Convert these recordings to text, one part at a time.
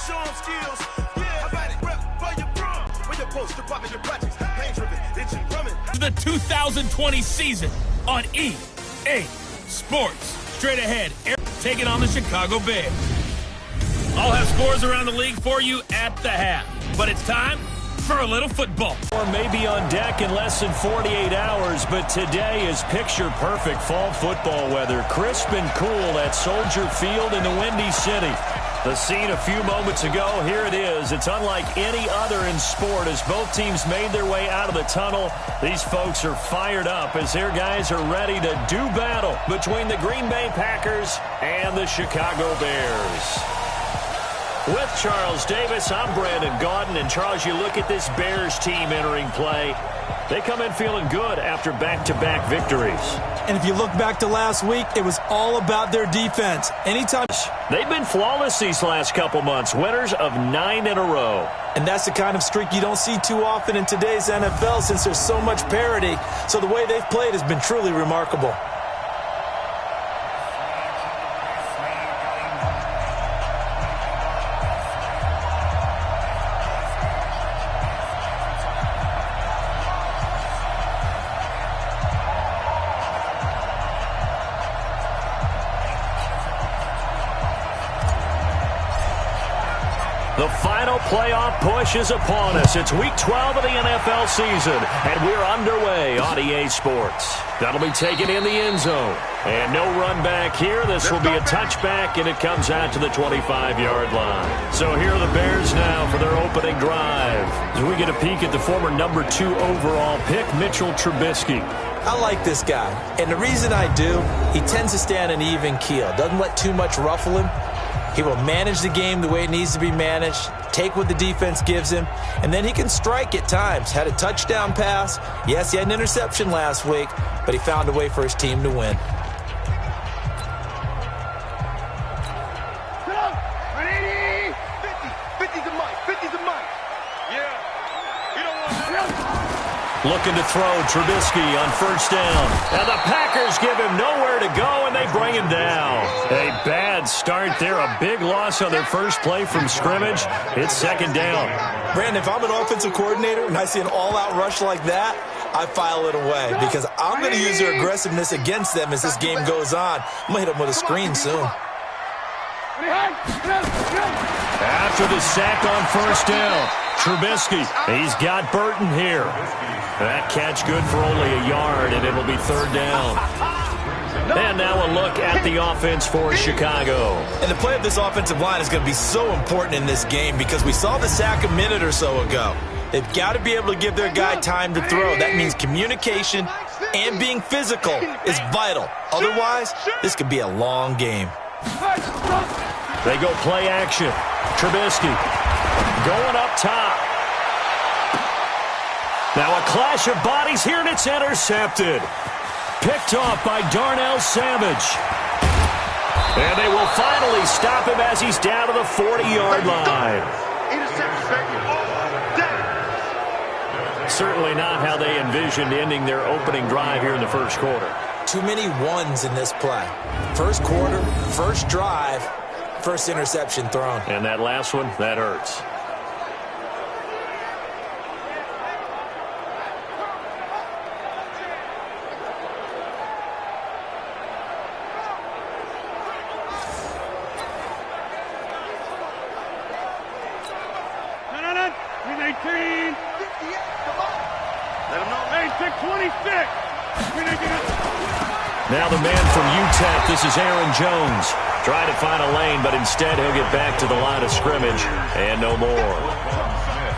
show 'em skills. Yeah, I got it, rep for your brum. When your poster popping your projects, pain driven, itching, drumming. The 2020 season on EA Sports. Straight ahead, taking on the Chicago Bears. I'll have scores around the league for you at the half. But it's time for a little football. Or maybe on deck in less than 48 hours, but today is picture-perfect fall football weather. Crisp and cool at Soldier Field in the Windy City. The scene a few moments ago, here it is. It's unlike any other in sport as both teams made their way out of the tunnel. These folks are fired up as their guys are ready to do battle between the Green Bay Packers and the Chicago Bears. With Charles Davis, I'm Brandon Gaudin. And, Charles, you look at this Bears team entering play. They come in feeling good after back-to-back victories. And if you look back to last week, it was all about their defense. Anytime they've been flawless these last couple months, winners of 9 in a row. And that's the kind of streak you don't see too often in today's NFL since there's so much parity. So the way they've played has been truly remarkable. The final playoff push is upon us. It's Week 12 of the NFL season, and we're underway on EA Sports. That'll be taken in the end zone. And no run back here. This will be a touchback, and it comes out to the 25-yard line. So here are the Bears now for their opening drive. As we get a peek at the former number 2 overall pick, Mitchell Trubisky. I like this guy, and the reason I do, he tends to stay on an even keel. Doesn't let too much ruffle him. He will manage the game the way it needs to be managed, take what the defense gives him, and then he can strike at times. Had a touchdown pass. Yes, he had an interception last week, but he found a way for his team to win. Looking to throw Trubisky on first down. And the Packers give him nowhere to go, and they bring him down. A bad start there. A big loss on their first play from scrimmage. It's second down. Brandon, if I'm an offensive coordinator and I see an all-out rush like that, I file it away because I'm going to use their aggressiveness against them as this game goes on. I'm going to hit them with a screen soon. After the sack on first down, Trubisky, he's got Burton here. That catch good for only a yard, and it'll be third down. And now a look at the offense for Chicago. And the play of this offensive line is going to be so important in this game because we saw the sack a minute or so ago. They've got to be able to give their guy time to throw. That means communication and being physical is vital. Otherwise, this could be a long game. They go play action. Trubisky going up top. Now a clash of bodies here, and it's intercepted. Picked off by Darnell Savage. And they will finally stop him as he's down to the 40-yard line. Certainly not how they envisioned ending their opening drive here in the first quarter. Too many ones in this play. First quarter, first drive, first interception thrown. And that last one, that hurts. Now the man from UTEP, this is Aaron Jones. Trying to find a lane, but instead he'll get back to the line of scrimmage and no more.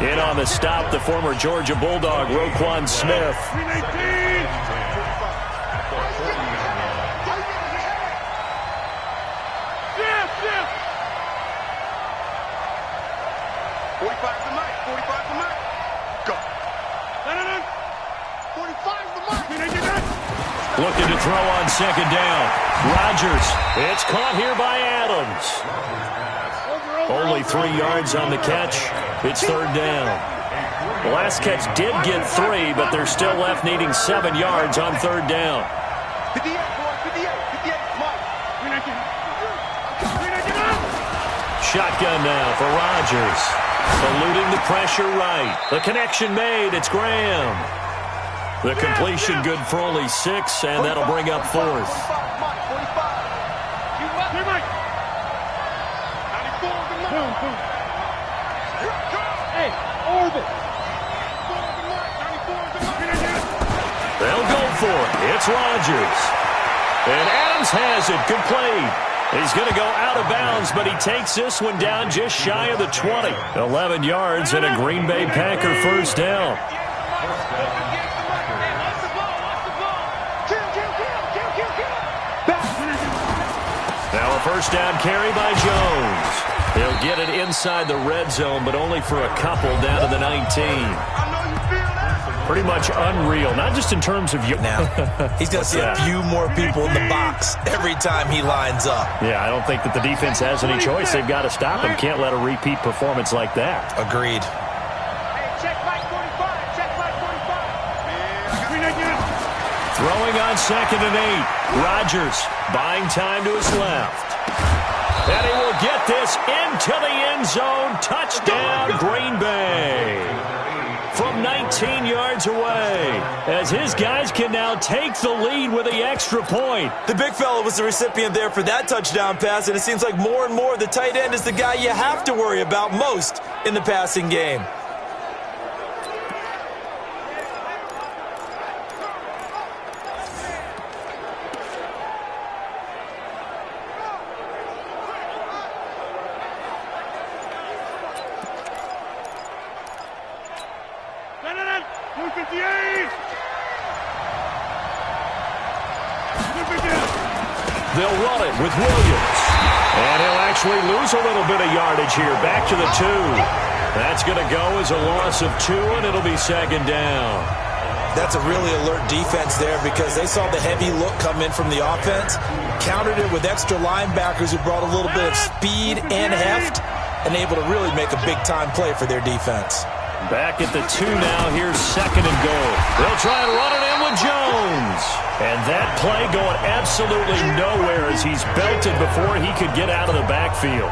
In on the stop, the former Georgia Bulldog, Roquan Smith. Looking to throw on second down. Rodgers. It's caught here by Adams. Only 3 yards on the catch. It's third down. The last catch did get 3, but they're still left needing 7 yards on third down. shotgun now for Rodgers. Eluding the pressure right. The connection made. It's Graham. The completion good for only 6, and that'll bring up 4th. They'll go for it. It's Rodgers. And Adams has it complete. He's going to go out of bounds, but he takes this one down just shy of the 20. 11 yards and a Green Bay Packer first down. Now a first down carry by Jones. He'll get it inside the red zone, but only for a couple down to the 19. Pretty much unreal, not just in terms of... Now, he's going to see a few more people in the box every time he lines up. Yeah, I don't think that the defense has any choice. They've got to stop him. Can't let a repeat performance like that. Agreed. Throwing on 2nd and 8. Rodgers buying time to his left. And he will get this into the end zone. Touchdown, Green Bay. From 19 yards away, as his guys can now take the lead with the extra point. The big fella was the recipient there for that touchdown pass, and it seems like more and more the tight end is the guy you have to worry about most in the passing game. They'll run it with Williams. And he'll actually lose a little bit of yardage here. Back to the 2. That's going to go as a loss of 2, and it'll be 2nd down. That's a really alert defense there because they saw the heavy look come in from the offense, countered it with extra linebackers who brought a little bit of speed and heft, and able to really make a big-time play for their defense. Back at the 2 now. Here's 2nd and goal. They'll try and run it in with Jones. And that play going absolutely nowhere as he's belted before he could get out of the backfield.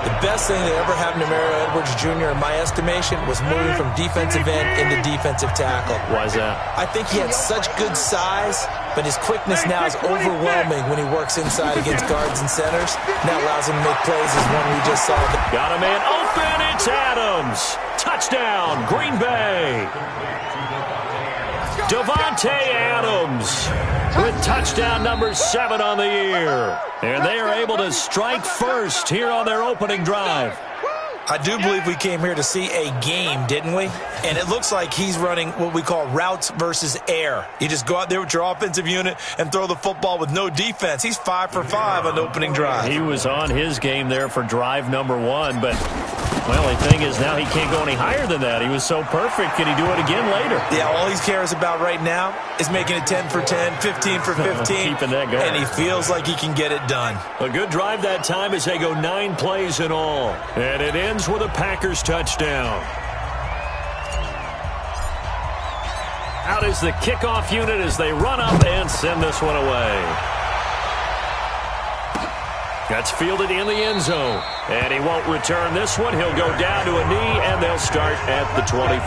The best thing that ever happened to Mario Edwards Jr., in my estimation, was moving from defensive end into defensive tackle. Why is that? I think he had such good size, but his quickness now is overwhelming when he works inside against guards and centers. And that allows him to make plays as one we just saw. Got a man open. It's Adams. Touchdown, Green Bay. Davante Adams with touchdown number 7 on the year. And they are able to strike first here on their opening drive. I do believe we came here to see a game, didn't we? And it looks like he's running what we call routes versus air. You just go out there with your offensive unit and throw the football with no defense. He's 5 for 5 on the opening drive. He was on his game there for drive number 1, but... well, the thing is now he can't go any higher than that. He was so perfect. Can he do it again later? Yeah, all he cares about right now is making it 10 for 10, 15 for 15. Keeping that going. And he feels like he can get it done. A good drive that time as they go 9 plays in all. And it ends with a Packers touchdown. Out is the kickoff unit as they run up and send this one away. That's fielded in the end zone. And he won't return this one. He'll go down to a knee, and they'll start at the 25.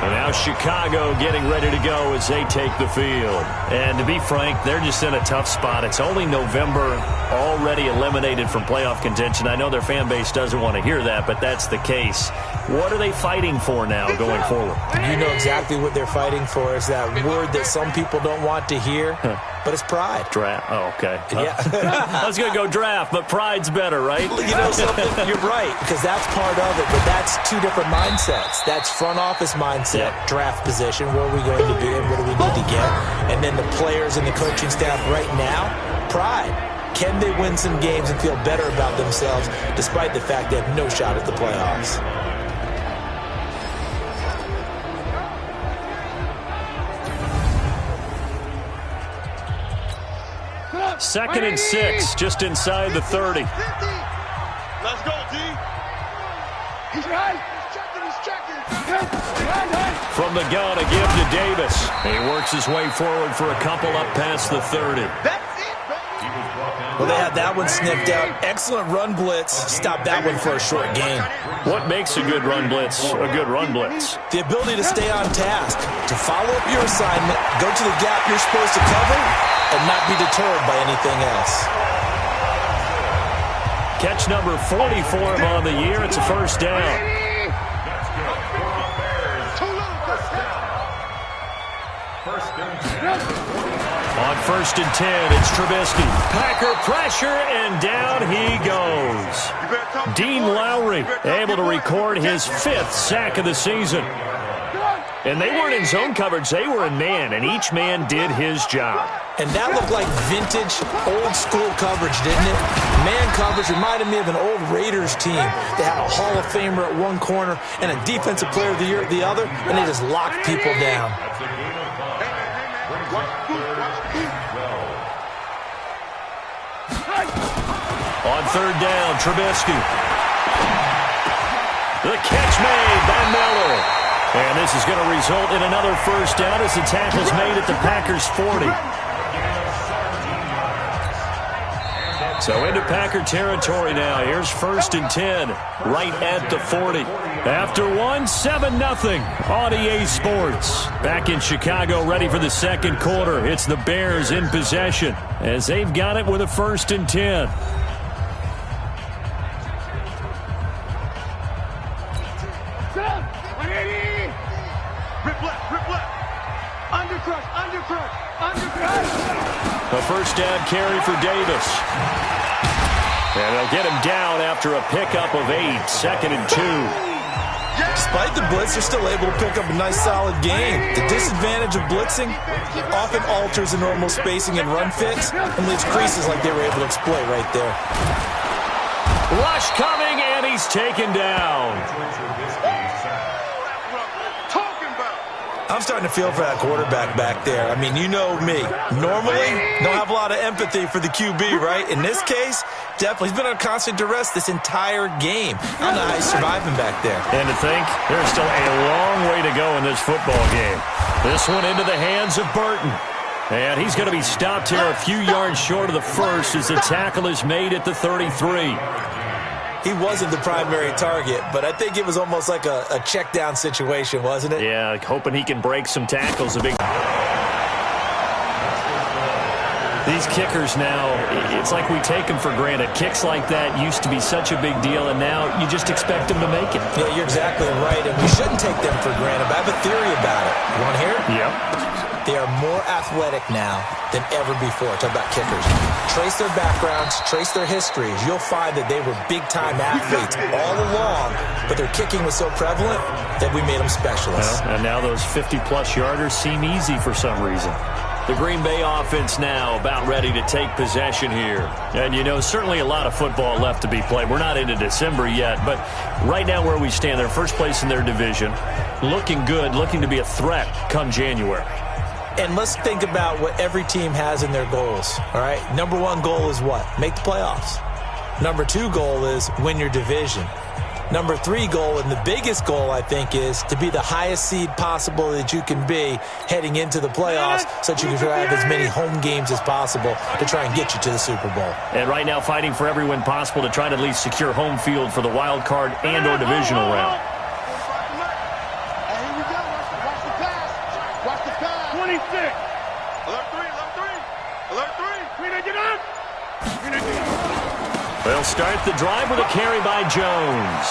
And now Chicago getting ready to go as they take the field. And to be frank, they're just in a tough spot. It's only November, already eliminated from playoff contention. I know their fan base doesn't want to hear that, but that's the case. What are they fighting for now going forward? You know exactly what they're fighting for. Is that word that some people don't want to hear, but it's pride. Draft. Oh, okay. Yeah. I was going to go draft, but pride's better, right? You know something? You're right, because that's part of it, but that's 2 different mindsets. That's front office mindset, draft position, where are we going to be and what do we need to get? And then the players and the coaching staff right now, pride. Can they win some games and feel better about themselves despite the fact they have no shot at the playoffs? Second and 6, just inside the 30. Let's go, D. He's right. He's checking. From the gun, a give to Davis. He works his way forward for a couple up past the 30. That's it, baby. Well, they had that one sniffed out. Excellent run blitz. Stopped that one for a short gain. What makes a good run blitz a good run blitz? The ability to stay on task, to follow up your assignment, go to the gap you're supposed to cover, and not be deterred by anything else. Catch number 40 for him on the year. It's a first down. On 1st and 10, it's Trubisky. Packer pressure, and down he goes. Dean Lowry able to record his 5th sack of the season. And they weren't in zone coverage, they were in man, and each man did his job. And that looked like vintage, old-school coverage, didn't it? Man coverage reminded me of an old Raiders team. They had a Hall of Famer at one corner and a Defensive Player of the Year at the other, and they just locked people down. On 3rd down, Trubisky. The catch made by Miller. And this is going to result in another first down as the tackle's made at the Packers' 40. So into Packer territory now. Here's 1st and 10, right at the 40. After one, 7-0 on EA Sports. Back in Chicago, ready for the second quarter. It's the Bears in possession as they've got it with a 1st and 10. A first down carry for Davis. And they'll get him down after a pickup of 8, 2nd and 2. Despite the blitz, they're still able to pick up a nice, solid gain. The disadvantage of blitzing often alters the normal spacing and run fits and leaves creases like they were able to exploit right there. Rush coming, and he's taken down. I'm starting to feel for that quarterback back there. I mean, you know me. Normally, don't have a lot of empathy for the QB, right? In this case, definitely. He's been on constant duress this entire game. I don't know how he's surviving back there. And to think, there's still a long way to go in this football game. This one into the hands of Burton. And he's going to be stopped here a few yards short of the first as the tackle is made at the 33. He wasn't the primary target, but I think it was almost like a check down situation, wasn't it? Yeah, hoping he can break some tackles. These kickers now, it's like we take them for granted. Kicks like that used to be such a big deal, and now you just expect them to make it. Yeah, you're exactly right, and we shouldn't take them for granted, but I have a theory about it. You want to hear it? Yep. They are more athletic now than ever before. Talk about kickers. Trace their backgrounds, trace their histories. You'll find that they were big-time athletes all along, but their kicking was so prevalent that we made them specialists. Well, and now those 50-plus yarders seem easy for some reason. The Green Bay offense now about ready to take possession here. And, you know, certainly a lot of football left to be played. We're not into December yet, but right now where we stand, they're first place in their division, looking good, looking to be a threat come January. And let's think about what every team has in their goals, all right? Number one goal is what? Make the playoffs. Number two goal is win your division. Number three goal, and the biggest goal, I think, is to be the highest seed possible that you can be heading into the playoffs so that you can have as many home games as possible to try and get you to the Super Bowl. And right now fighting for every win possible to try to at least secure home field for the wild card and or divisional round. They'll start the drive with a carry by Jones.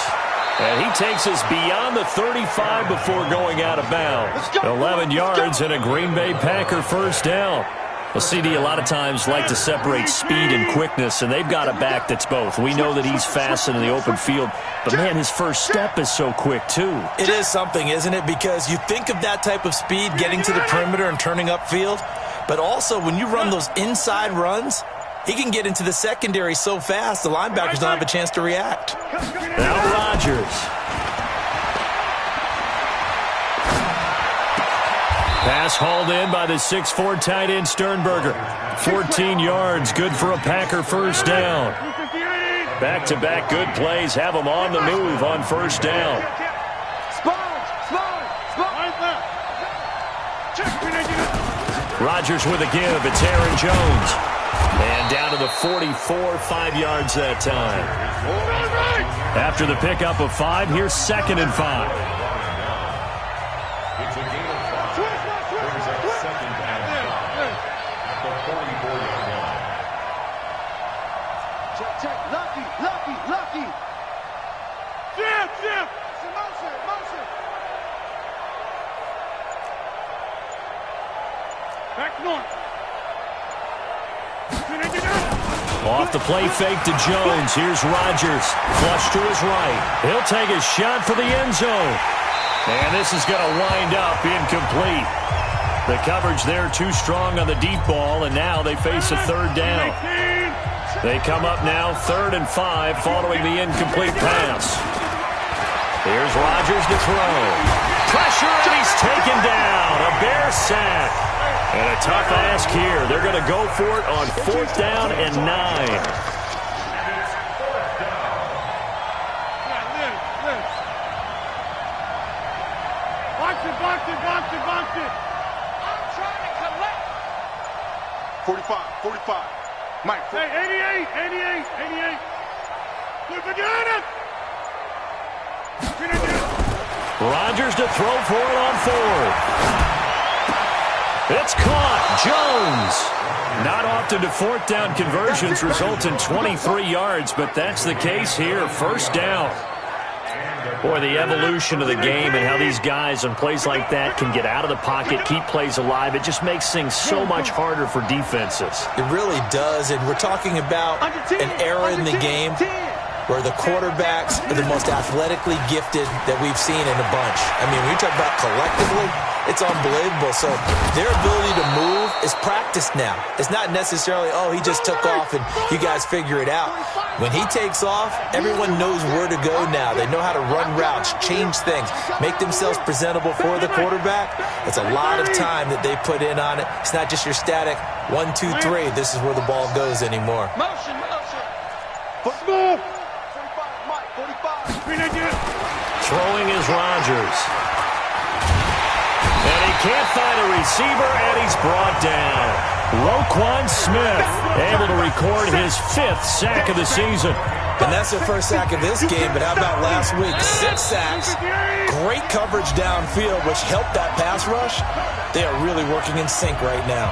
And he takes us beyond the 35 before going out of bounds. 11 yards and a Green Bay Packer first down. Well, CD, a lot of times like to separate speed and quickness, and they've got a back that's both. We know that he's fast in the open field, but, man, his first step is so quick, too. It is something, isn't it? Because you think of that type of speed getting to the perimeter and turning upfield, but also when you run those inside runs, he can get into the secondary so fast, the linebackers don't have a chance to react. Now Rodgers. Pass hauled in by the 6'4" tight end Sternberger. 14 yards, good for a Packer first down. Back-to-back good plays have them on the move on first down. Rodgers with a give. It's Aaron Jones. And down to the 44, 5 yards that time. After the pickup of 5, here's 2nd and 5. It's a gain of 5. Brings up 2nd and 5 at the 44-yard line. Check. Lucky. Jim. Motion. Back north. Off the play fake to Jones. Here's Rodgers. Flush to his right. He'll take a shot for the end zone. And this is going to wind up incomplete. The coverage there too strong on the deep ball, and now they face a 3rd down. They come up now 3rd and 5 following the incomplete pass. Here's Rodgers to throw. Pressure, and he's taken down. A Bear sack. And a tough ask here. They're going to go for it on 4th down and 9. Box it. I'm trying to collect. 45. Mike. Hey, 88. Look at it. Rodgers to throw for it on 4th. It's caught. Jones. Not often do 4th down conversions result in 23 yards, but that's the case here. 1st down. Boy, the evolution of the game and how these guys on plays like that can get out of the pocket, keep plays alive, it just makes things so much harder for defenses. It really does, and we're talking about an era in the game where the quarterbacks are the most athletically gifted that we've seen in a bunch. I mean, when you talk about collectively, it's unbelievable. So their ability to move is practiced now. It's not necessarily, oh, he just took off and you guys figure it out. When he takes off, everyone knows where to go now. They know how to run routes, change things, make themselves presentable for the quarterback. It's a lot of time that they put in on it. It's not just your static 1, 2, 3. This is where the ball goes anymore. Motion. Football. 45. Throwing is Rodgers. And he can't find a receiver, and he's brought down. Roquan Smith able to record his 5th sack of the season. And that's the first sack of this game, but how about last week? 6 sacks, great coverage downfield, which helped that pass rush. They are really working in sync right now.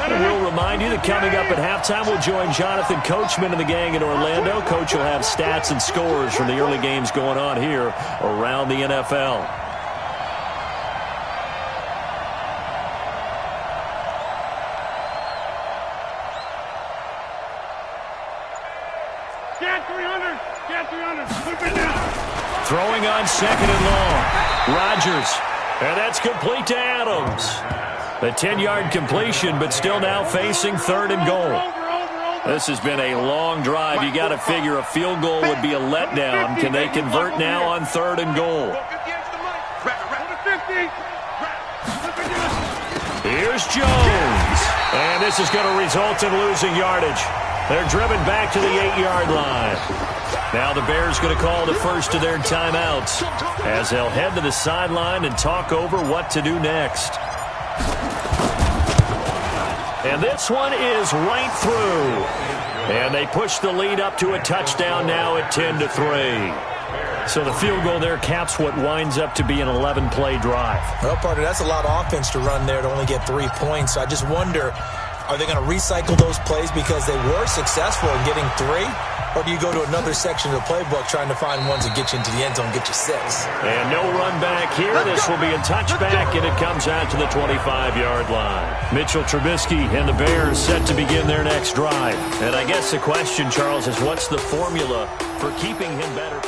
We'll remind you that coming up at halftime, we'll join Jonathan Coachman and the gang in Orlando. Coach will have stats and scores from the early games going on here around the NFL. Get 300. Move it down. Throwing on 2nd and long. Rodgers. And that's complete to Adams. A 10-yard completion, but still now facing 3rd and goal. This has been a long drive. You got to figure a field goal would be a letdown. Can they convert now on 3rd and goal? Here's Jones. And this is going to result in losing yardage. They're driven back to the 8-yard line. Now the Bears going to call the first of their timeouts as they'll head to the sideline and talk over what to do next. And this one is right through. And they push the lead up to a touchdown now at 10-3. So the field goal there caps what winds up to be an 11-play drive. Well, partner, that's a lot of offense to run there to only get 3 points. So I just wonder, are they going to recycle those plays because they were successful in getting 3? Or do you go to another section of the playbook trying to find ones that get you into the end zone and get you 6? And no run back here. This will be a touchback, and it comes out to the 25-yard line. Mitchell Trubisky and the Bears set to begin their next drive. And I guess the question, Charles, is what's the formula for keeping him better?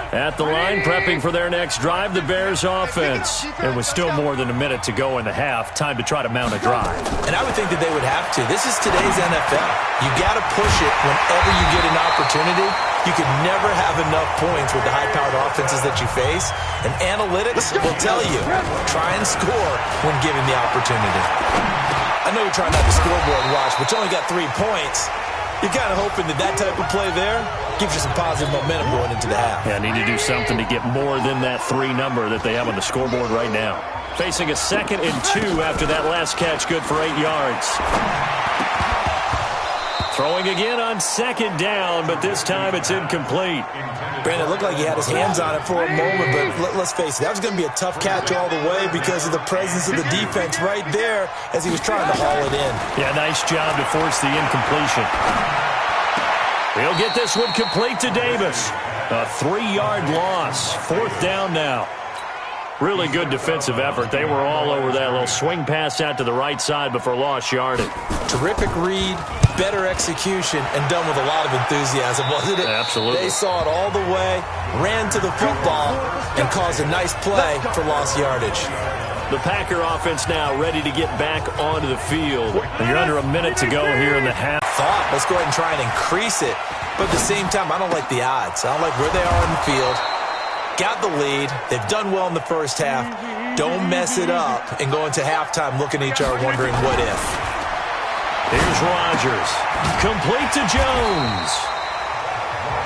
At the line, prepping for their next drive, the Bears offense. It was still more than a minute to go in the half. Time to try to mount a drive. And I would think that they would have to. This is today's NFL. You got to push it whenever you get an opportunity. You can never have enough points with the high-powered offenses that you face. And analytics will tell you, try and score when given the opportunity. I know you're trying not to scoreboard watch, but you only got 3 points. You're kind of hoping that type of play there gives you some positive momentum going into the half. Yeah, need to do something to get more than that 3 number that they have on the scoreboard right now. Facing a 2nd and 2 after that last catch, good for 8 yards. Throwing again on 2nd down, but this time it's incomplete. Brandon, it looked like he had his hands on it for a moment, but let's face it, that was going to be a tough catch all the way because of the presence of the defense right there as he was trying to haul it in. Yeah, nice job to force the incompletion. He'll get this one complete to Davis. A 3-yard loss. 4th down now. Really good defensive effort. They were all over that little swing pass out to the right side before lost yardage. Terrific read, better execution, and done with a lot of enthusiasm, wasn't it? Absolutely. They saw it all the way, ran to the football, and caused a nice play for lost yardage. The Packer offense now ready to get back onto the field. You're under a minute to go here in the half. Let's go ahead and try and increase it. But at the same time, I don't like the odds. I don't like where they are in the field. Got the lead. They've done well in the first half. Don't mess it up and go into halftime looking at each other wondering what if. Here's Rodgers. Complete to Jones.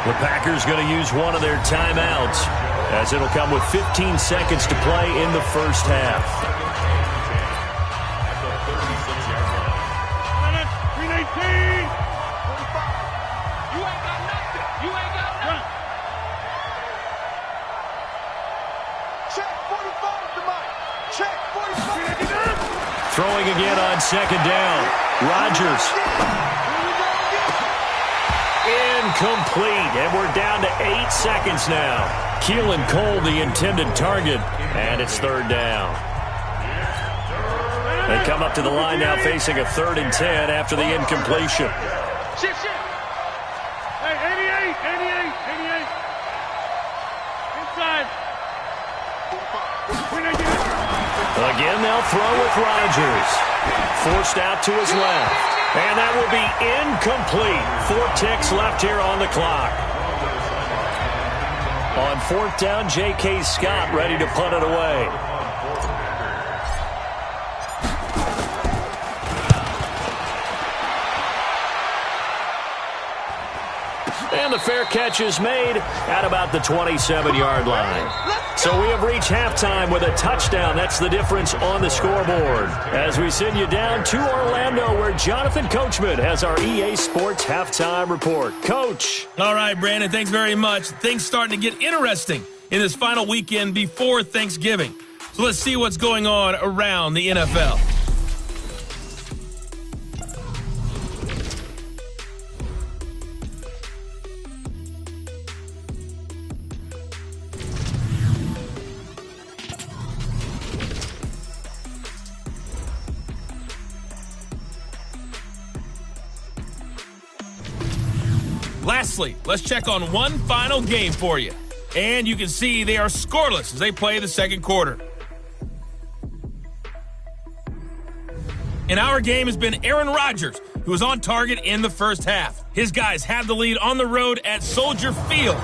The Packers going to use one of their timeouts as it'll come with 15 seconds to play in the first half. 319. Throwing again on 2nd down. Rodgers. Incomplete. And we're down to 8 seconds now. Keelan Cole, the intended target. And it's 3rd down. They come up to the line now facing a 3rd and 10 after the incompletion. Hey, 88. Inside. Again, they'll throw with Rodgers. Forced out to his left. And that will be incomplete. 4 ticks left here on the clock. On 4th down, J.K. Scott ready to punt it away. And the fair catch is made at about the 27-yard line. So we have reached halftime with a touchdown. That's the difference on the scoreboard. As we send you down to Orlando, where Jonathan Coachman has our EA Sports halftime report. Coach. All right, Brandon, thanks very much. Things starting to get interesting in this final weekend before Thanksgiving. So let's see what's going on around the NFL. Lastly, let's check on one final game for you. And you can see they are scoreless as they play the second quarter. And our game has been Aaron Rodgers, who was on target in the first half. His guys have the lead on the road at Soldier Field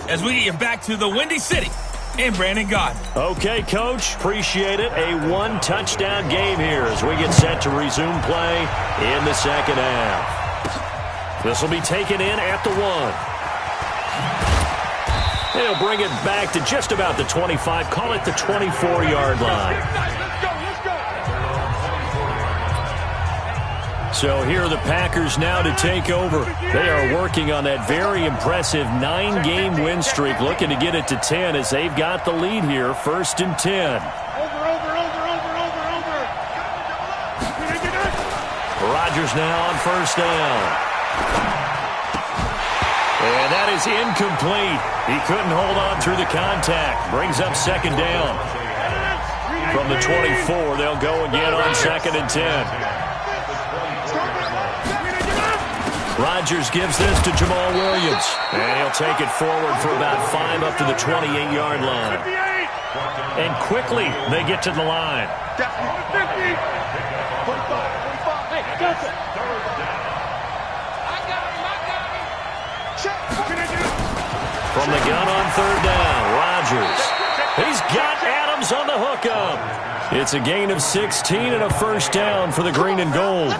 as we get back to the Windy City and Brandon Gaudin. Okay, Coach. Appreciate it. A 1-touchdown game here as we get set to resume play in the second half. This will be taken in at the 1. They'll bring it back to just about the 25. Call it the 24-yard line. So here are the Packers now to take over. They are working on that very impressive 9-game win streak, looking to get it to 10 as they've got the lead here, 1st and 10. Rodgers now on 1st down. And that is incomplete. He couldn't hold on through the contact. Brings up 2nd down. From the 24, they'll go again on 2nd and 10. Rodgers gives this to Jamal Williams. And he'll take it forward for about 5 up to the 28-yard line. And quickly, they get to the line. From the gun on 3rd down, Rodgers. He's got Adams on the hookup. It's a gain of 16 and a 1st down for the green and gold.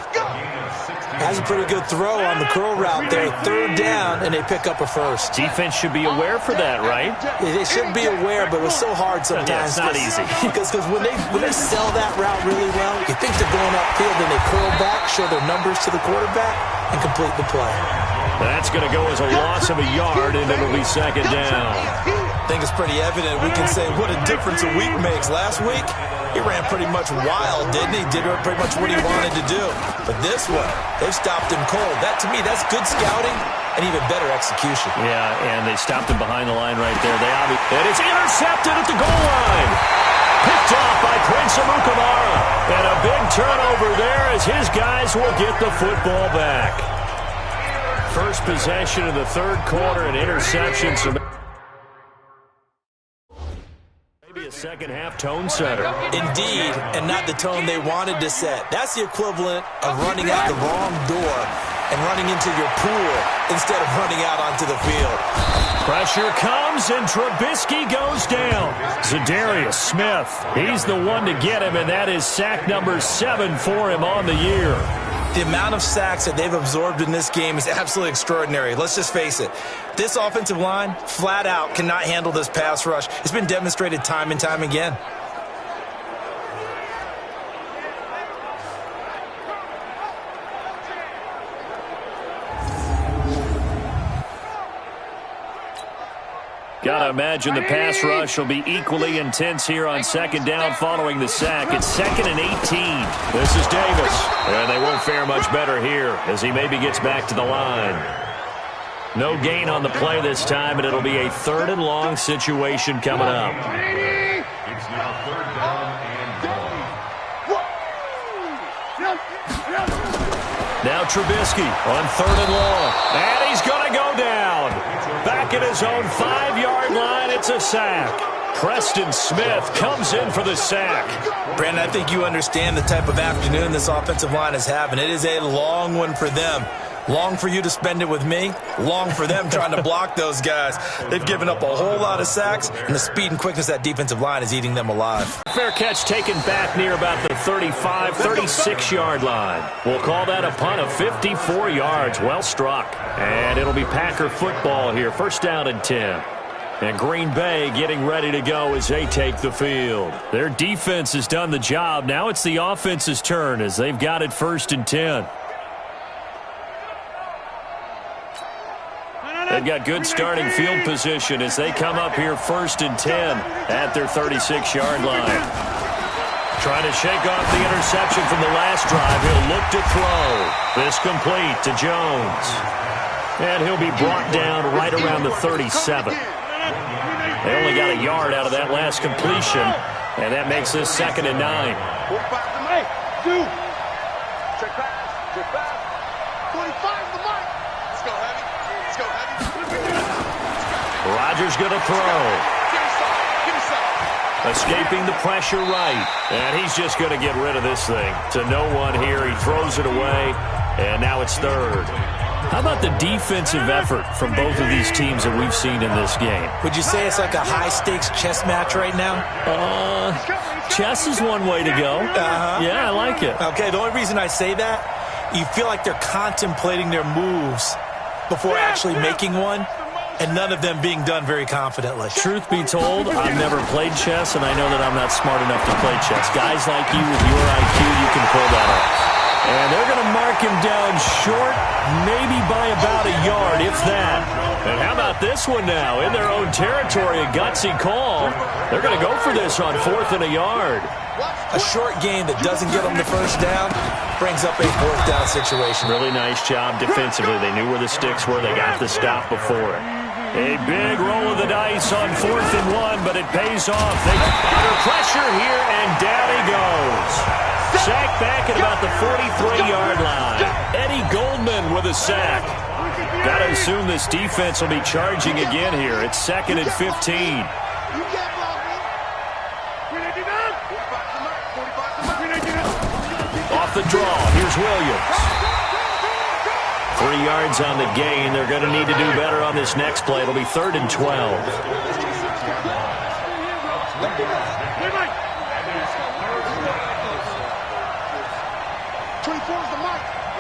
That's a pretty good throw on the curl route there. Third down, and they pick up a first. Defense should be aware for that, right? Yeah, they should be aware, but it's so hard sometimes. Yeah, it's not easy. Because when they sell that route really well, you think they're going upfield, then they curl back, show their numbers to the quarterback, and complete the play. That's going to go as a loss of a yard, and it'll be second down. I think it's pretty evident. We can say what a difference a week makes. Last week, he ran pretty much wild, didn't he? Did pretty much what he wanted to do. But this one, they've stopped him cold. That, to me, that's good scouting and even better execution. Yeah, and they stopped him behind the line right there. And it's intercepted at the goal line. Picked off by Prince Amukamara. And a big turnover there as his guys will get the football back. First possession of the third quarter, an interception. So maybe a second-half tone setter. Indeed, and not the tone they wanted to set. That's the equivalent of running out the wrong door and running into your pool instead of running out onto the field. Pressure comes, and Trubisky goes down. Zadarius Smith, he's the one to get him, and that is sack number 7 for him on the year. The amount of sacks that they've absorbed in this game is absolutely extraordinary. Let's just face it. This offensive line, flat out, cannot handle this pass rush. It's been demonstrated time and time again. Gotta imagine the pass rush will be equally intense here on second down following the sack. It's 2nd and 18. This is Davis. And they won't fare much better here as he maybe gets back to the line. No gain on the play this time, and it'll be a 3rd and long situation coming up. It's now 3rd down and long. Now Trubisky on 3rd and long. And he's going to go down. Back at his own 5-yard line, it's a sack. Preston Smith comes in for the sack. Brandon, I think you understand the type of afternoon this offensive line is having. It is a long one for them. Long for you to spend it with me. Long for them trying to block those guys. They've given up a whole lot of sacks, and the speed and quickness of that defensive line is eating them alive. Fair catch taken back near about the 35, 36-yard line. We'll call that a punt of 54 yards. Well struck. And it'll be Packer football here. 1st down and 10. And Green Bay getting ready to go as they take the field. Their defense has done the job. Now it's the offense's turn as they've got it 1st and 10. They've got good starting field position as they come up here 1st and 10 at their 36-yard line. Trying to shake off the interception from the last drive. He'll look to throw. This complete to Jones. And he'll be brought down right around the 37. They only got a yard out of that last completion, and that makes this 2nd and 9. Check back. 45 the mark. Let's go, heavy. Rodgers going to throw. Escaping the pressure right. And he's just going to get rid of this thing. To no one here. He throws it away. And now it's 3rd. How about the defensive effort from both of these teams that we've seen in this game? Would you say it's like a high-stakes chess match right now? Chess is one way to go. Yeah, I like it. Okay, the only reason I say that, you feel like they're contemplating their moves before actually making one, and none of them being done very confidently. Truth be told, I've never played chess, and I know that I'm not smart enough to play chess. Guys like you with your IQ, you can pull that off. And they're going to mark him down short, maybe by about a yard, if that. And how about this one now? In their own territory, a gutsy call. They're going to go for this on 4th and a yard. A short game that doesn't get them the 1st down brings up a 4th down situation. Really nice job defensively. They knew where the sticks were. They got the stop before it. A big roll of the dice on 4th and 1, but it pays off. They under pressure here, and down he goes. Sack back at about the 43-yard line. Eddie Goldman with a sack. Got to assume this defense will be charging again here. It's 2nd and 15. Off the draw, here's Williams. 3 yards on the gain. They're going to need to do better on this next play. It'll be 3rd and 12.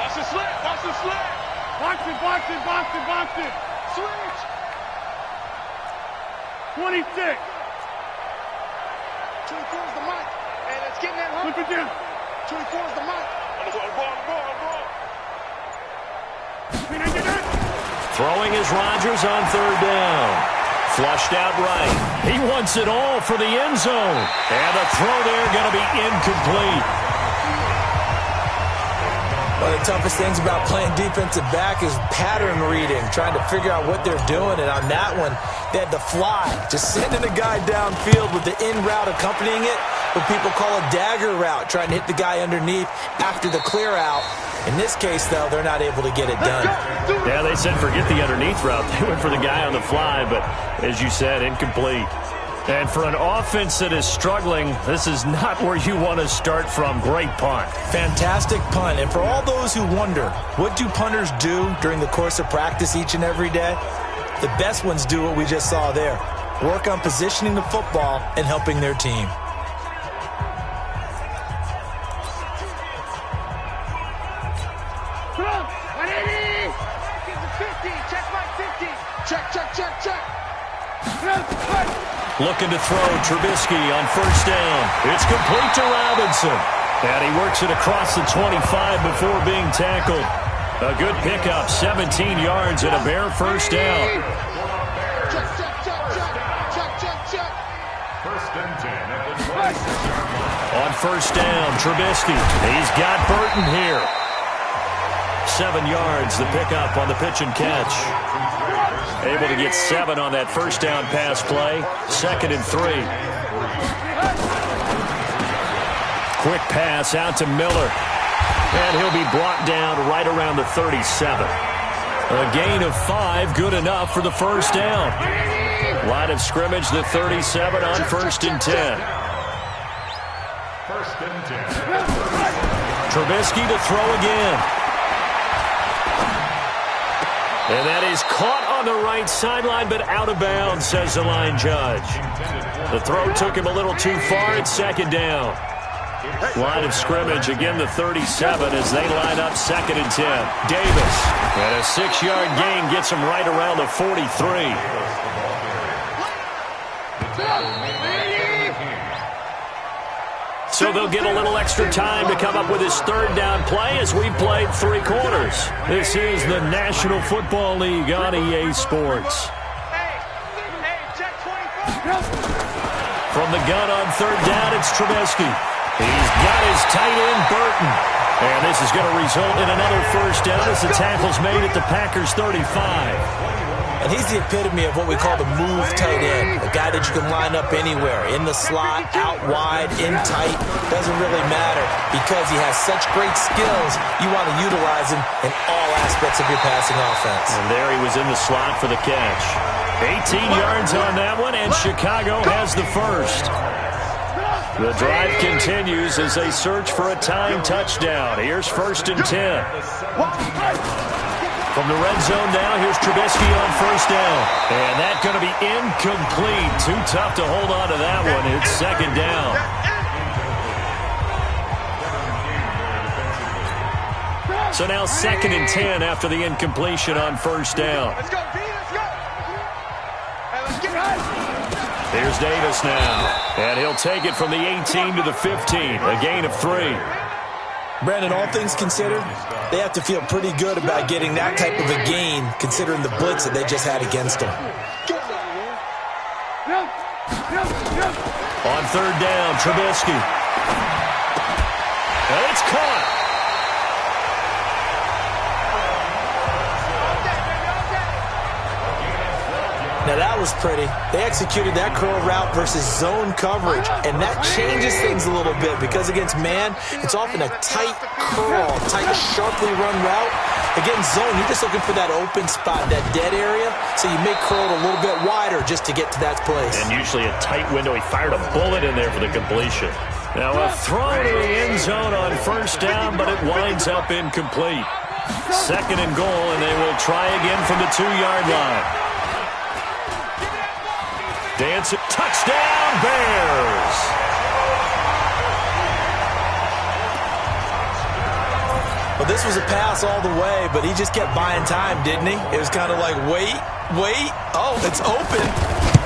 Watch the slant. Watch the slant. Box it, box it, box it, box it. Switch. 26. 24 is the mic. Hey, let's get in that hump. Look at them. 24 is the mic. On the ball. Throwing is Rodgers on third down. Flushed out right. He wants it all for the end zone. And the throw there going to be incomplete. One of the toughest things about playing defensive back is pattern reading, trying to figure out what they're doing. And on that one, they had to fly, just sending a guy downfield with the in route accompanying it, what people call a dagger route, trying to hit the guy underneath after the clear out. In this case, though, they're not able to get it done. Yeah, they said forget the underneath route. They went for the guy on the fly, but as you said, incomplete. And for an offense that is struggling, this is not where you want to start from. Great punt. Fantastic punt. And for all those who wonder, what do punters do during the course of practice each and every day? The best ones do what we just saw there. Work on positioning the football and helping their team. Looking to throw Trubisky on first down. It's complete to Robinson. And he works it across the 25 before being tackled. A good pickup, 17 yards and a bare first down. First and 10. On first down, Trubisky. He's got Burton here. 7 yards, the pickup on the pitch and catch. Able to get 7 on that first down pass play. 2nd and 3. Quick pass out to Miller. And he'll be brought down right around the 37. A gain of 5, good enough for the first down. Line of scrimmage, the 37 on 1st and 10. First and 10. Trubisky to throw again. And that is caught on the right sideline, but out of bounds, says the line judge. The throw took him a little too far at 2nd down. Line of scrimmage, again the 37 as they line up 2nd and 10. Davis, and a 6-yard gain gets him right around the 43. So they'll get a little extra time to come up with his 3rd down play as we played 3 quarters. This is the National Football League on EA Sports. From the gun on 3rd down, it's Trubisky. He's got his tight end, Burton. And this is going to result in another first down as the tackle's made at the Packers' 35. And he's the epitome of what we call the move tight end. A guy that you can line up anywhere. In the slot, out wide, in tight. Doesn't really matter because he has such great skills. You want to utilize him in all aspects of your passing offense. And there he was in the slot for the catch. 18 yards on that one, and Chicago has the first. The drive continues as they search for a tying touchdown. Here's 1st and 10. From the red zone now, here's Trubisky on first down. And that's going to be incomplete. Too tough to hold on to that one. It's 2nd down. So now 2nd and 10 after the incompletion on first down. Let's go, B, let's go. Hey, let's get right. Here's Davis now. And he'll take it from the 18 to the 15. A gain of 3. Brandon, all things considered, they have to feel pretty good about getting that type of a gain considering the blitz that they just had against them. On 3rd down, Trubisky. And it's caught. Now that was pretty. They executed that curl route versus zone coverage, and that changes things a little bit because against man, it's often a tight curl, tight, sharply run route. Against zone, you're just looking for that open spot, that dead area, so you may curl it a little bit wider just to get to that place. And usually a tight window. He fired a bullet in there for the completion. Now a throw to the end zone on first down, but it winds up incomplete. 2nd and goal, and they will try again from the 2-yard line. Dancing, touchdown, Bears! Well, this was a pass all the way, but he just kept buying time, didn't he? It was kind of like, wait. Oh, it's open.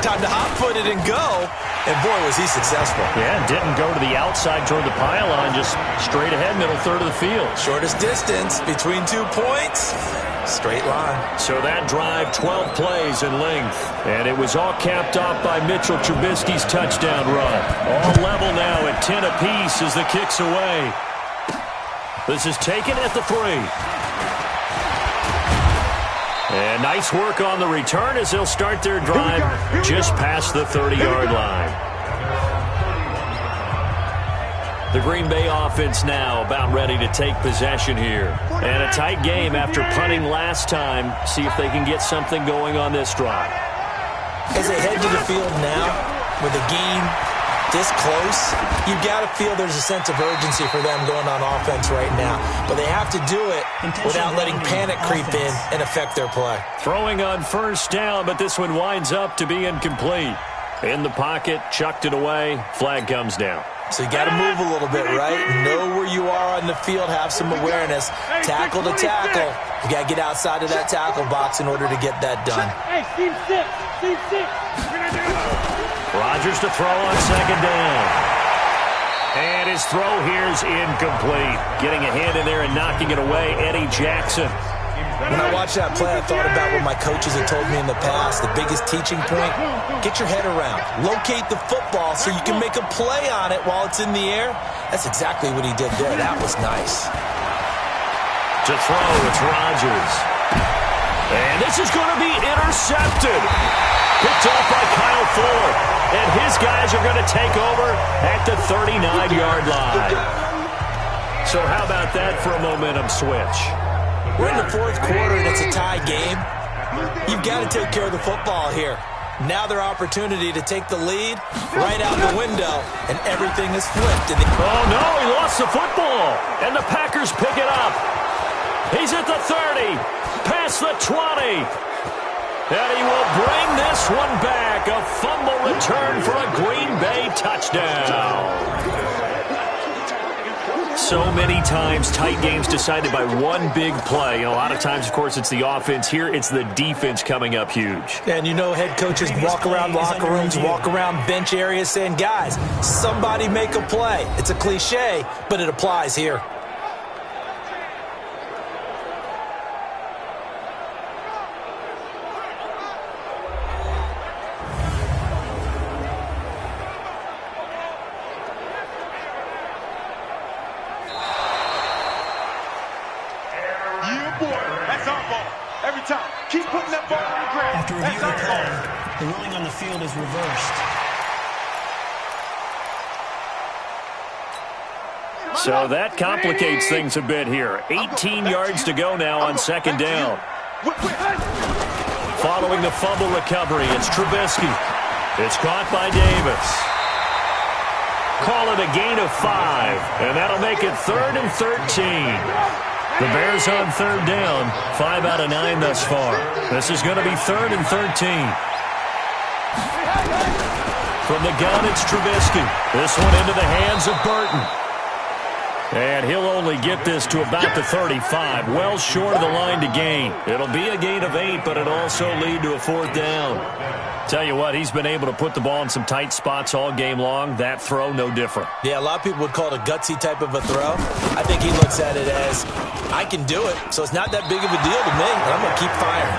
Time to hot-foot it and go. And, boy, was he successful. Yeah, didn't go to the outside toward the pylon, just straight ahead, middle third of the field. Shortest distance between 2 points. Straight line. So that drive, 12 plays in length. And it was all capped off by Mitchell Trubisky's touchdown run. All level now at 10 apiece as the kick's away. This is taken at the 3. And nice work on the return as they'll start their drive just past the 30-yard line. The Green Bay offense now about ready to take possession here. And a tight game after punting last time. See if they can get something going on this drive. As they head to the field now, with a game this close, you've got to feel there's a sense of urgency for them going on offense right now. But they have to do it without letting panic creep in and affect their play. Throwing on first down, but this one winds up to be incomplete. In the pocket, chucked it away, flag comes down. So you got to move a little bit, right? Know where you are on the field, have some awareness. Tackle to tackle. You got to get outside of that tackle box in order to get that done. Hey, Steve 6. Rodgers to throw on second down. And his throw here's incomplete. Getting a hand in there and knocking it away, Eddie Jackson. When I watched that play, I thought about what my coaches had told me in the past. The biggest teaching point, get your head around. Locate the football so you can make a play on it while it's in the air. That's exactly what he did there. That was nice. To throw, it's Rodgers. And this is going to be intercepted. Picked off by Kyle Fuller. And his guys are going to take over at the 39-yard line. So how about that for a momentum switch? We're in the fourth quarter, and it's a tie game. You've got to take care of the football here. Now their opportunity to take the lead right out the window, and everything is flipped. Oh, no, he lost the football. And the Packers pick it up. He's at the 30, past the 20. And he will bring this one back. A fumble return for a Green Bay touchdown. So many times, tight games decided by one big play. A lot of times, of course, it's the offense. Here, it's the defense coming up huge. And you know head coaches walk around locker rooms, walk around bench areas saying, guys, somebody make a play. It's a cliche, but it applies here. After review of the play, the ruling on the field is reversed. So that complicates things a bit here. 18 yards to go now on second down. Following the fumble recovery, it's Trubisky. It's caught by Davis. Call it a gain of 5, and that'll make it 3rd and 13. The Bears on third down, 5 out of 9 thus far. This is going to be 3rd and 13. From the gun, it's Trubisky. This one into the hands of Burton. And he'll only get this to about the 35, well short of the line to gain. It'll be a gain of 8, but it'll also lead to a 4th down. Tell you what, he's been able to put the ball in some tight spots all game long. That throw, no different. Yeah, a lot of people would call it a gutsy type of a throw. I think he looks at it as, I can do it, so it's not that big of a deal to me, and I'm going to keep firing.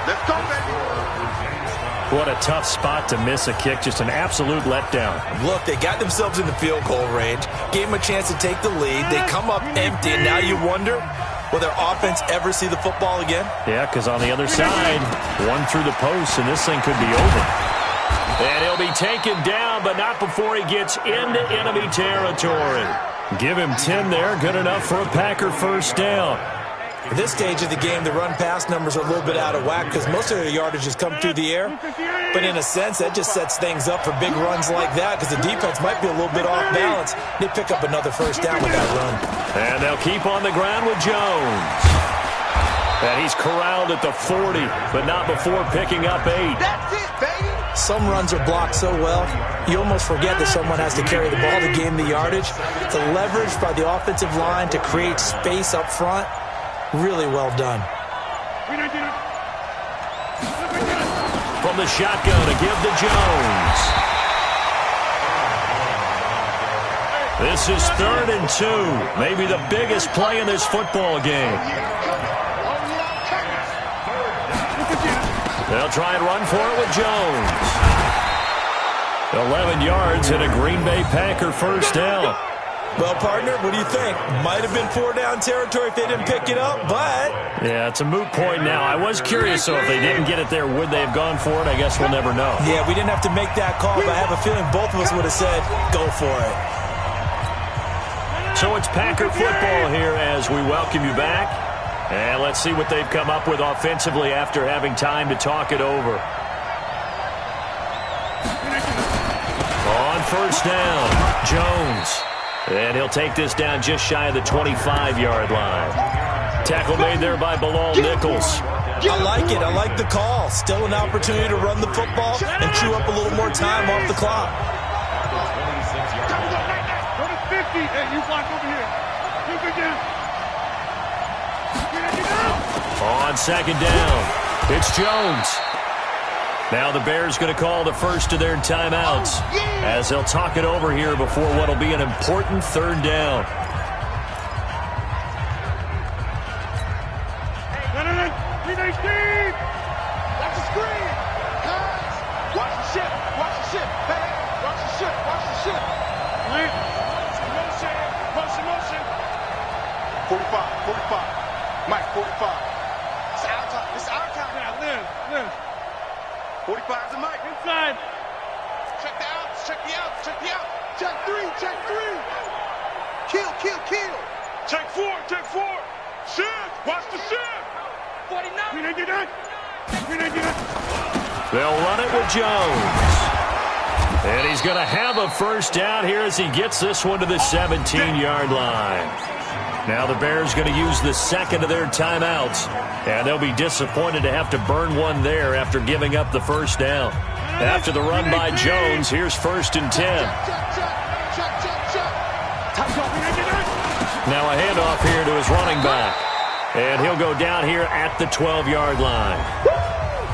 Let's go, baby. What a tough spot to miss a kick. Just an absolute letdown. Look, they got themselves in the field goal range, gave them a chance to take the lead. They come up empty, and now you wonder, will their offense ever see the football again? Yeah, because on the other side, one through the post, and this thing could be over. And he'll be taken down, but not before he gets into enemy territory. Give him 10 there, good enough for a Packer first down. At this stage of the game, the run-pass numbers are a little bit out of whack because most of their yardage has come through the air. But in a sense, that just sets things up for big runs like that because the defense might be a little bit off balance. They pick up another first down with that run. And they'll keep on the ground with Jones. And he's corralled at the 40, but not before picking up 8. That's it, baby. Some runs are blocked so well, you almost forget that someone has to carry the ball to gain the yardage. The leverage by the offensive line to create space up front, really well done. From the shotgun to give to Jones. This is 3rd and 2. Maybe the biggest play in this football game. They'll try and run for it with Jones. 11 yards and a Green Bay Packer first down. Well, partner, what do you think? Might have been 4-down territory if they didn't pick it up, but... Yeah, it's a moot point now. I was curious, so if they didn't get it there, would they have gone for it? I guess we'll never know. Yeah, we didn't have to make that call, but I have a feeling both of us would have said, go for it. So it's Packer football here as we welcome you back. And let's see what they've come up with offensively after having time to talk it over. On first down, Jones. And he'll take this down just shy of the 25-yard line. Tackle made there by Bilal Nichols. I like it. I like the call. Still an opportunity to run the football and chew up a little more time off the clock. Hey, you block over here. On second down, it's Jones. Now the Bears going to call the first of their timeouts as they'll talk it over here before what will be an important 3rd down. Watch the screen. Watch the ship. Watch the ship. Hey, watch the ship. Watch the ship. Motion. 45. Mike, 45. It's our time now. Lynn. 45 is the mic. Inside. Check the outs. Check the outs. Check 3. Kill. Check 4. Shift. Watch the shift. 49. We didn't get that. They'll run it with Jones. And he's going to have a first down here as he gets this one to the 17-yard line. Now the Bears going to use the second of their timeouts. And they'll be disappointed to have to burn one there after giving up the first down. After the run by Jones, here's 1st and 10. Now a handoff here to his running back. And he'll go down here at the 12-yard line.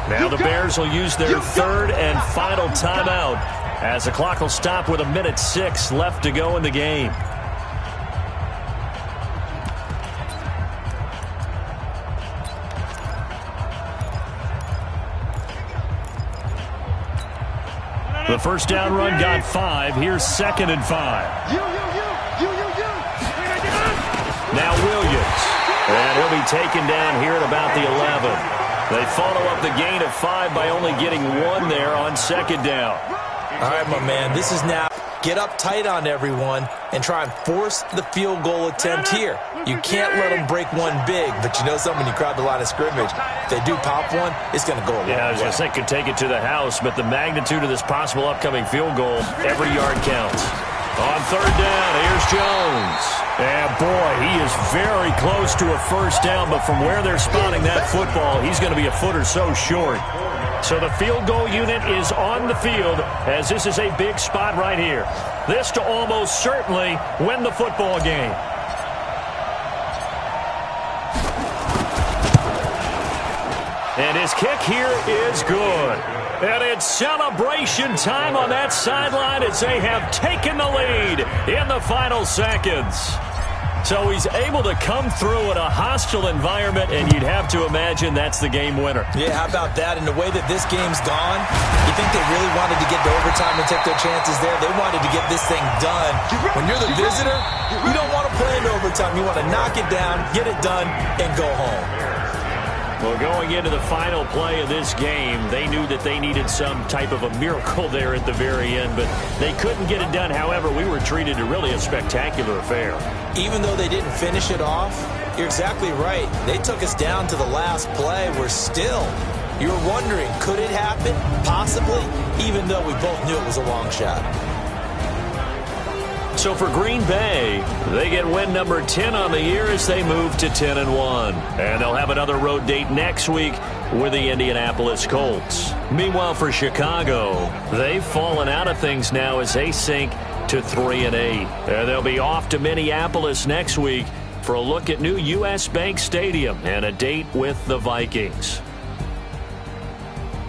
Now the Bears will use their 3rd and final timeout as the clock will stop with 1:06 left to go in the game. The first down run got 5. Here's 2nd and 5. Now Williams. And he'll be taken down here at about the 11. They follow up the gain of 5 by only getting 1 there on 2nd down. All right, my man, this is now get up tight on everyone and try and force the field goal attempt here. You can't let them break one big, but you know something, you crowd the line of scrimmage. If they do pop one, it's going to go a long way. Yeah, I was going to say could take it to the house, but the magnitude of this possible upcoming field goal, every yard counts. On 3rd down, here's Jones. And boy, he is very close to a first down, but from where they're spotting that football, he's going to be a foot or so short. So the field goal unit is on the field as this is a big spot right here. This to almost certainly win the football game. And his kick here is good. And it's celebration time on that sideline as they have taken the lead in the final seconds. So he's able to come through in a hostile environment, and you'd have to imagine that's the game winner. Yeah, how about that? And the way that this game's gone, you think they really wanted to get to overtime and take their chances there? They wanted to get this thing done. When you're the visitor, you don't want to play in overtime. You want to knock it down, get it done, and go home. Well, going into the final play of this game, they knew that they needed some type of a miracle there at the very end, but they couldn't get it done. However, we were treated to really a spectacular affair. Even though they didn't finish it off, you're exactly right. They took us down to the last play. We're still, you're wondering, could it happen? Possibly, even though we both knew it was a long shot. So for Green Bay, they get win number 10 on the year as they move to 10-1. And they'll have another road date next week with the Indianapolis Colts. Meanwhile, for Chicago, they've fallen out of things now as they sink to 3-8. They'll be off to Minneapolis next week for a look at new U.S. Bank Stadium and a date with the Vikings.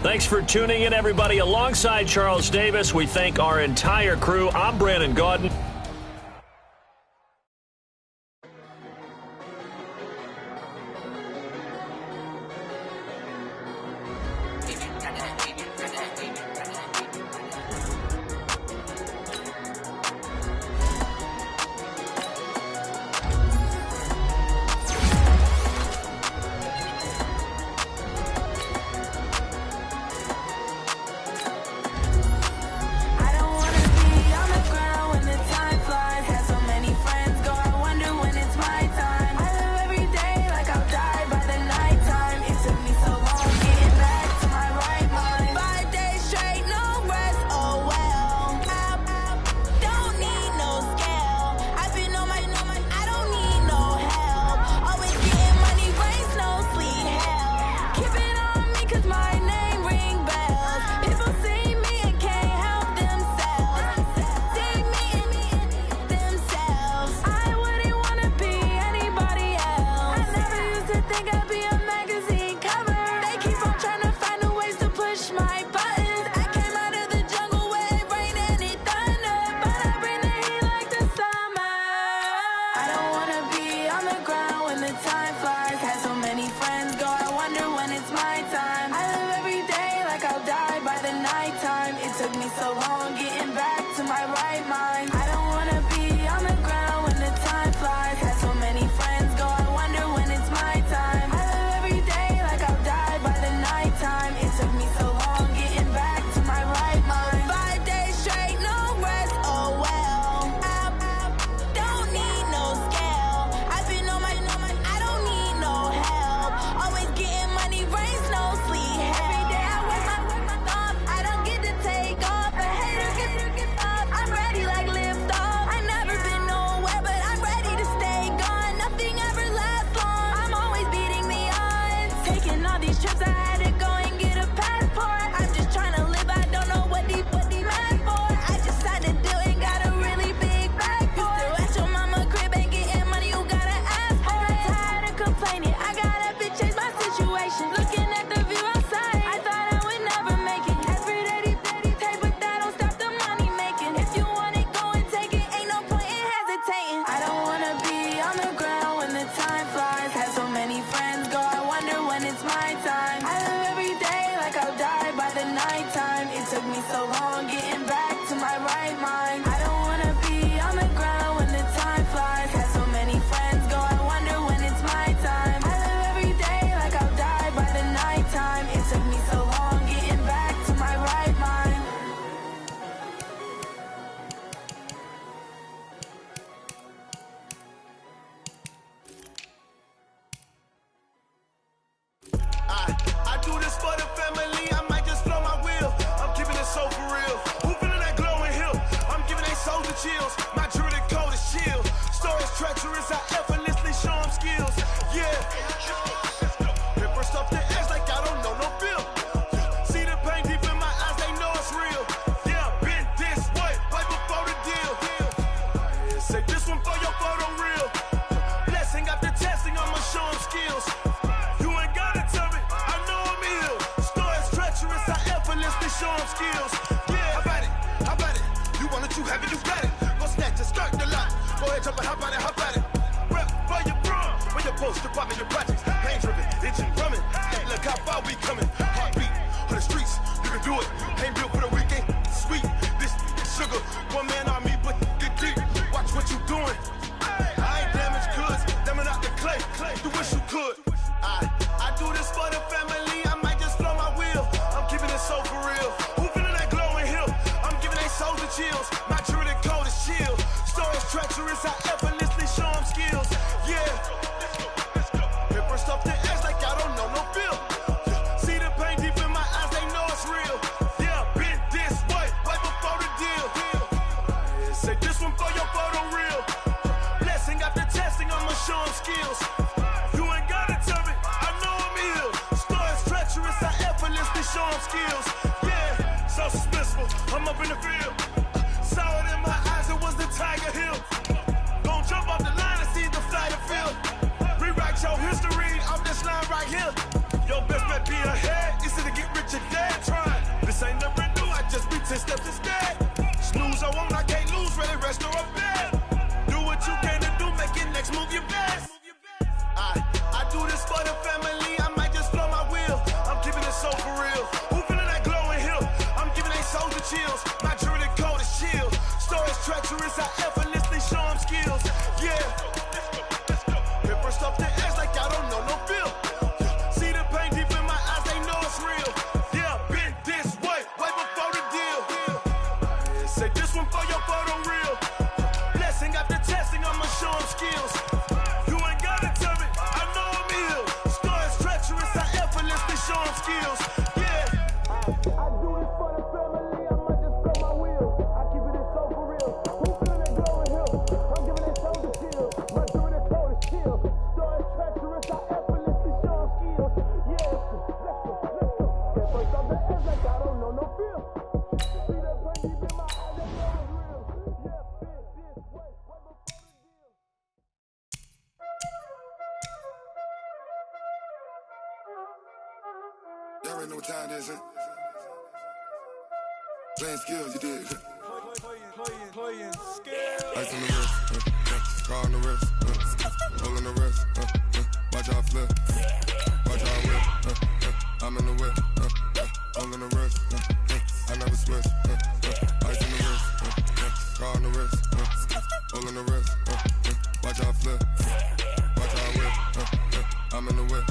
Thanks for tuning in, everybody. Alongside Charles Davis, we thank our entire crew. I'm Brandon Gaudin. skills. Yeah, so suspenseful. I'm up in the field. Saw it in my eyes, it was the Tiger Hill. Gon' jump off the line and see the flight of field. Rewrite your history off this line right here. Your best bet be ahead, easy to get rich or dead. Trying, this ain't never new, I just be 10 steps instead. Snooze, I won't, I can't lose, ready, rest or a bed. Do what you can to do, make your next move your best. I do this for the family, I might just blow my wheel. I'm keeping it so for real. Who feeling that glowing hill? I'm giving they soldier chills. My jewelry code is chill. Stories treacherous, I effortlessly show them skills. Yeah. Hit first off the edge like I don't know no feel. See the pain deep in my eyes, they know it's real. Yeah, been this way before the deal. Say this one for your photo reel. Blessing after testing, I'ma show them skills. You ain't gotta tell me, I know I'm ill. Stories treacherous, I effortlessly show them skills. Yeah. I do this for the family, I might just blow my wheel. I keep it so for real. Who feeling that glowing hill? I'm giving they soldier chill. My jewelry code is chill. Stories treacherous, I effortlessly show them skills. Yeah, let's go. Get first off the edge like I don't know no feel. See that pain deep in my eyes, they know it's real. Yeah, been this way before the deal. Y'all already know what time it is, huh? Playing skills, you did. Playing skills. Ice on the wrist, car on the wrist, hole in the wrist, watch out flip, watch out whip, I'm in the whip, hole in the wrist, I never switch, ice on the wrist, car on the wrist, hole in the wrist, watch out flip, watch out whip, I'm in the whip,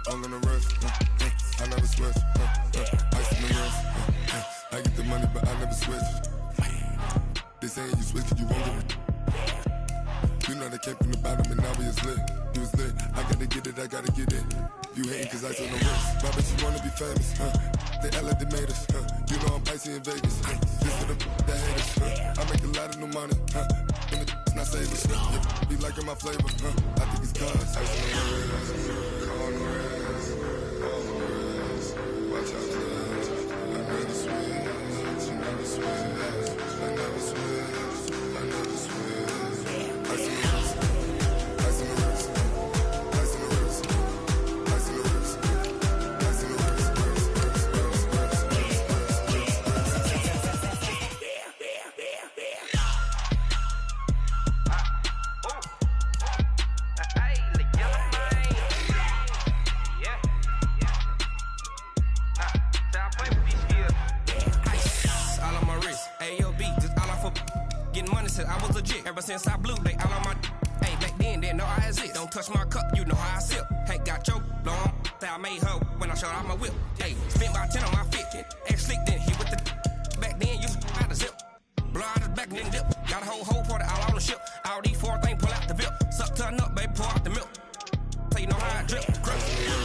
hole in the wrist, I never switch, ice on the wrist, I get the money but I never switch. They saying you switch cause you won't get it. You know they came from the bottom and now we is lit. You was lit, I gotta get it, I gotta get it. You hating cause I told no wrist. Why bet you wanna be famous, They act like they made us, You know I'm icy in Vegas, Just for the that hate us, I make a lot of new money, And it's not savers, Be liking my flavor, I think it's cause ice on the wrist, car on the wrist, all on the wrist. Watch out for this, I never switch, you never switch. I never switch, I never switch. Ice on the wrist, ice on the wrist, ice on the wrist, ice on the wrist, ice on the wrist, I was legit ever since I blew. They all on my hey back then didn't know I exist. Don't touch my cup, you know how I sip. Hey, got your long that I made her when I showed off my whip. Hey, spent about 10 on my fit. X slick then hit with the back then you out the zip. Blow out his back and then dip. Got a whole party all on the ship. All these four things pull out the VIP. Suck to a nut, baby, pour out the milk. So you know how I drip. Crush.